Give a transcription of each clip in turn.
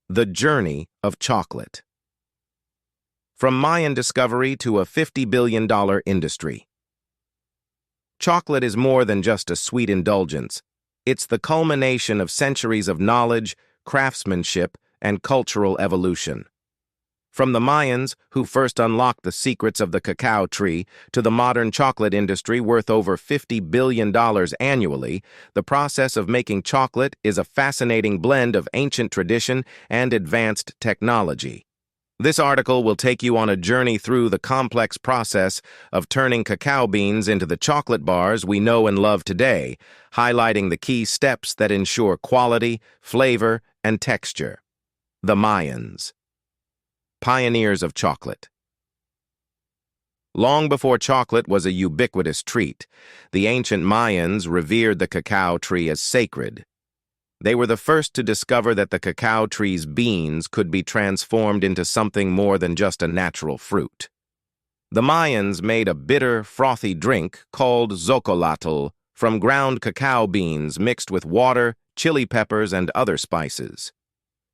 The journey of chocolate. From Mayan discovery to a $50 billion industry. Chocolate is more than just a sweet indulgence. It's the culmination of centuries of knowledge, craftsmanship, and cultural evolution. From the Mayans, who first unlocked the secrets of the cacao tree, to the modern chocolate industry worth over $50 billion annually, the process of making chocolate is a fascinating blend of ancient tradition and advanced technology. This article will take you on a journey through the complex process of turning cacao beans into the chocolate bars we know and love today, highlighting the key steps that ensure quality, flavor, and texture. The Mayans. Pioneers of chocolate. Long before chocolate was a ubiquitous treat, the ancient Mayans revered the cacao tree as sacred. They were the first to discover that the cacao tree's beans could be transformed into something more than just a natural fruit. The Mayans made a bitter, frothy drink called zocolotl from ground cacao beans mixed with water, chili peppers, and other spices.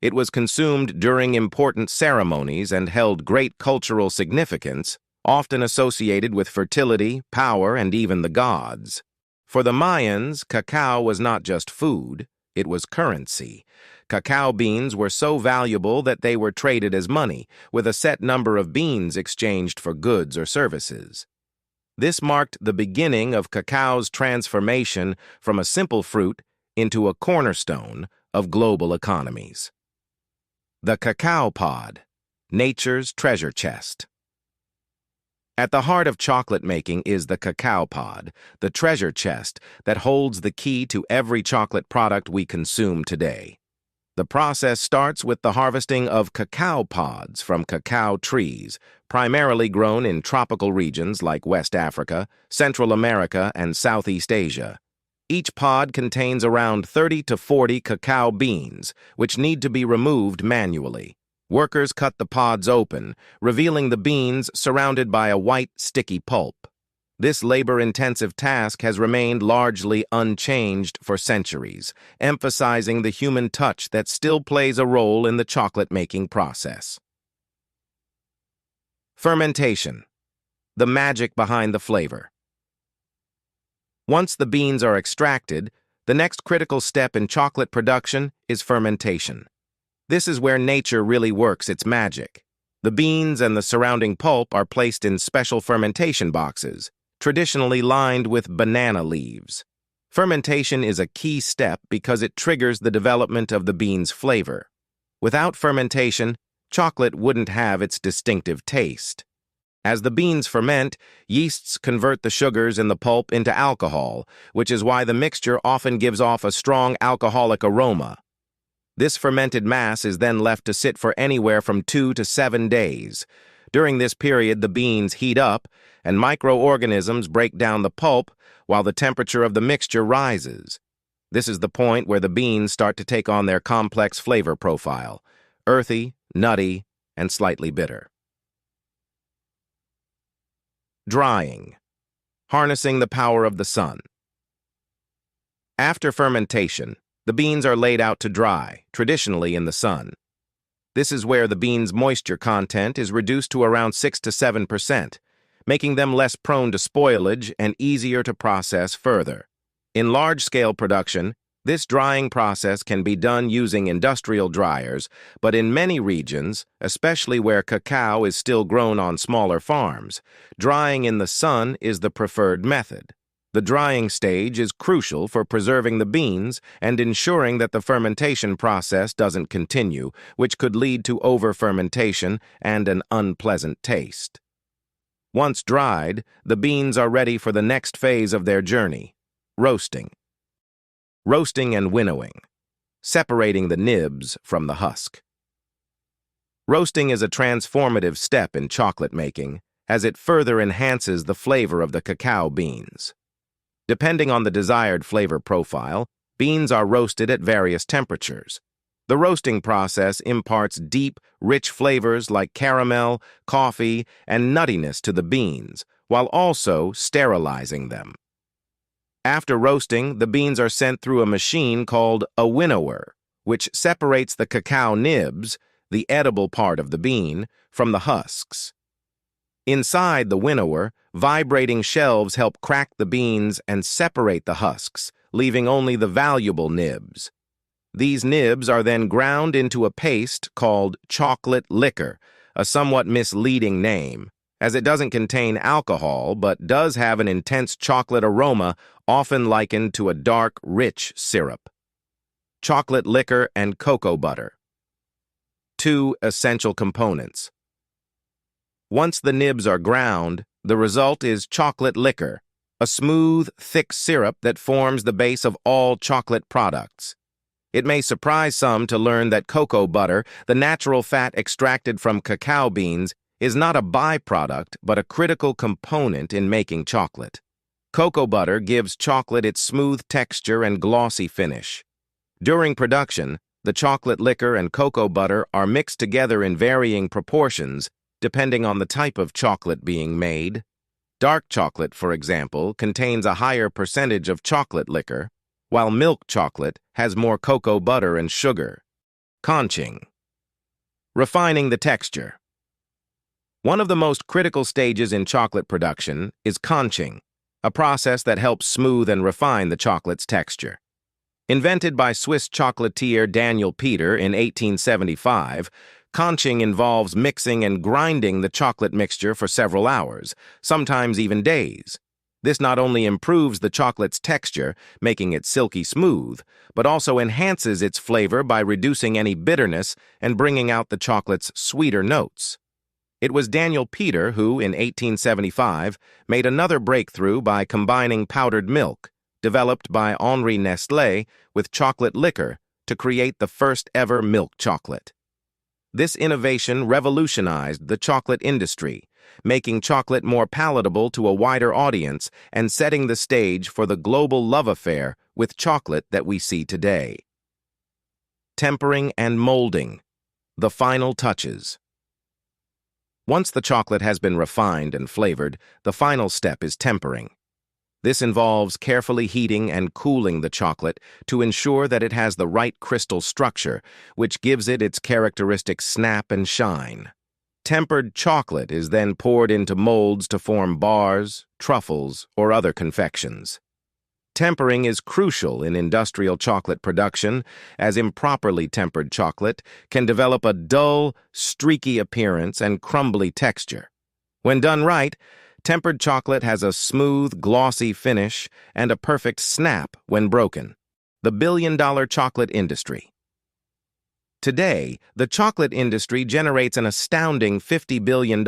It was consumed during important ceremonies and held great cultural significance, often associated with fertility, power, and even the gods. For the Mayans, cacao was not just food, it was currency. Cacao beans were so valuable that they were traded as money, with a set number of beans exchanged for goods or services. This marked the beginning of cacao's transformation from a simple fruit into a cornerstone of global economies. The cacao pod, nature's treasure chest. At the heart of chocolate making is the cacao pod, the treasure chest that holds the key to every chocolate product we consume today. The process starts with the harvesting of cacao pods from cacao trees, primarily grown in tropical regions like West Africa, Central America, and Southeast Asia. Each pod contains around 30 to 40 cacao beans, which need to be removed manually. Workers cut the pods open, revealing the beans surrounded by a white, sticky pulp. This labor-intensive task has remained largely unchanged for centuries, emphasizing the human touch that still plays a role in the chocolate-making process. Fermentation, the magic behind the flavor. Once the beans are extracted, the next critical step in chocolate production is fermentation. This is where nature really works its magic. The beans and the surrounding pulp are placed in special fermentation boxes, traditionally lined with banana leaves. Fermentation is a key step because it triggers the development of the bean's flavor. Without fermentation, chocolate wouldn't have its distinctive taste. As the beans ferment, yeasts convert the sugars in the pulp into alcohol, which is why the mixture often gives off a strong alcoholic aroma. This fermented mass is then left to sit for anywhere from 2 to 7 days. During this period, the beans heat up, and microorganisms break down the pulp while the temperature of the mixture rises. This is the point where the beans start to take on their complex flavor profile: earthy, nutty, and slightly bitter. Drying, harnessing the power of the sun. After fermentation, the beans are laid out to dry, traditionally in the sun. This is where the beans' moisture content is reduced to around 6 to 7%, making them less prone to spoilage and easier to process further. In large-scale production, this drying process can be done using industrial dryers, but in many regions, especially where cacao is still grown on smaller farms, drying in the sun is the preferred method. The drying stage is crucial for preserving the beans and ensuring that the fermentation process doesn't continue, which could lead to over-fermentation and an unpleasant taste. Once dried, the beans are ready for the next phase of their journey: roasting. Roasting and winnowing, separating the nibs from the husk. Roasting is a transformative step in chocolate making, as it further enhances the flavor of the cacao beans. Depending on the desired flavor profile, beans are roasted at various temperatures. The roasting process imparts deep, rich flavors like caramel, coffee, and nuttiness to the beans, while also sterilizing them. After roasting, the beans are sent through a machine called a winnower, which separates the cacao nibs, the edible part of the bean, from the husks. Inside the winnower, vibrating shelves help crack the beans and separate the husks, leaving only the valuable nibs. These nibs are then ground into a paste called chocolate liquor, a somewhat misleading name, as it doesn't contain alcohol but does have an intense chocolate aroma often likened to a dark, rich syrup. Chocolate liquor and cocoa butter. Two essential components. Once the nibs are ground, the result is chocolate liquor, a smooth, thick syrup that forms the base of all chocolate products. It may surprise some to learn that cocoa butter, the natural fat extracted from cacao beans, is not a byproduct but a critical component in making chocolate. Cocoa butter gives chocolate its smooth texture and glossy finish. During production, the chocolate liquor and cocoa butter are mixed together in varying proportions, depending on the type of chocolate being made. Dark chocolate, for example, contains a higher percentage of chocolate liquor, while milk chocolate has more cocoa butter and sugar. Conching. Refining the texture. One of the most critical stages in chocolate production is conching, a process that helps smooth and refine the chocolate's texture. Invented by Swiss chocolatier Daniel Peter in 1875, conching involves mixing and grinding the chocolate mixture for several hours, sometimes even days. This not only improves the chocolate's texture, making it silky smooth, but also enhances its flavor by reducing any bitterness and bringing out the chocolate's sweeter notes. It was Daniel Peter who, in 1875, made another breakthrough by combining powdered milk, developed by Henri Nestlé, with chocolate liquor to create the first ever milk chocolate. This innovation revolutionized the chocolate industry, making chocolate more palatable to a wider audience and setting the stage for the global love affair with chocolate that we see today. Tempering and molding, the final touches. Once the chocolate has been refined and flavored, the final step is tempering. This involves carefully heating and cooling the chocolate to ensure that it has the right crystal structure, which gives it its characteristic snap and shine. Tempered chocolate is then poured into molds to form bars, truffles, or other confections. Tempering is crucial in industrial chocolate production, as improperly tempered chocolate can develop a dull, streaky appearance and crumbly texture. When done right, tempered chocolate has a smooth, glossy finish and a perfect snap when broken. The billion-dollar chocolate industry. Today, the chocolate industry generates an astounding $50 billion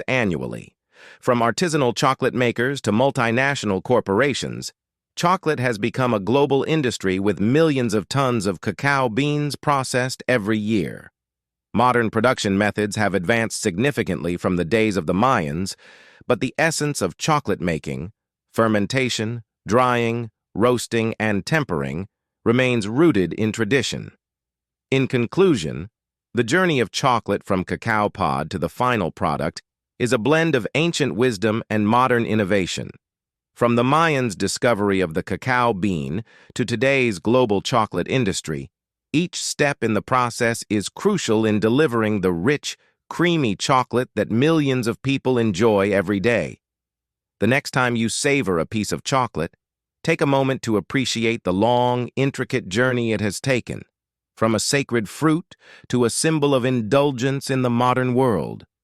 annually. From artisanal chocolate makers to multinational corporations, chocolate has become a global industry with millions of tons of cacao beans processed every year. Modern production methods have advanced significantly from the days of the Mayans, but the essence of chocolate making, fermentation, drying, roasting, and tempering, remains rooted in tradition. In conclusion, the journey of chocolate from cacao pod to the final product is a blend of ancient wisdom and modern innovation. From the Mayans' discovery of the cacao bean to today's global chocolate industry, each step in the process is crucial in delivering the rich, creamy chocolate that millions of people enjoy every day. The next time you savor a piece of chocolate, take a moment to appreciate the long, intricate journey it has taken, from a sacred fruit to a symbol of indulgence in the modern world.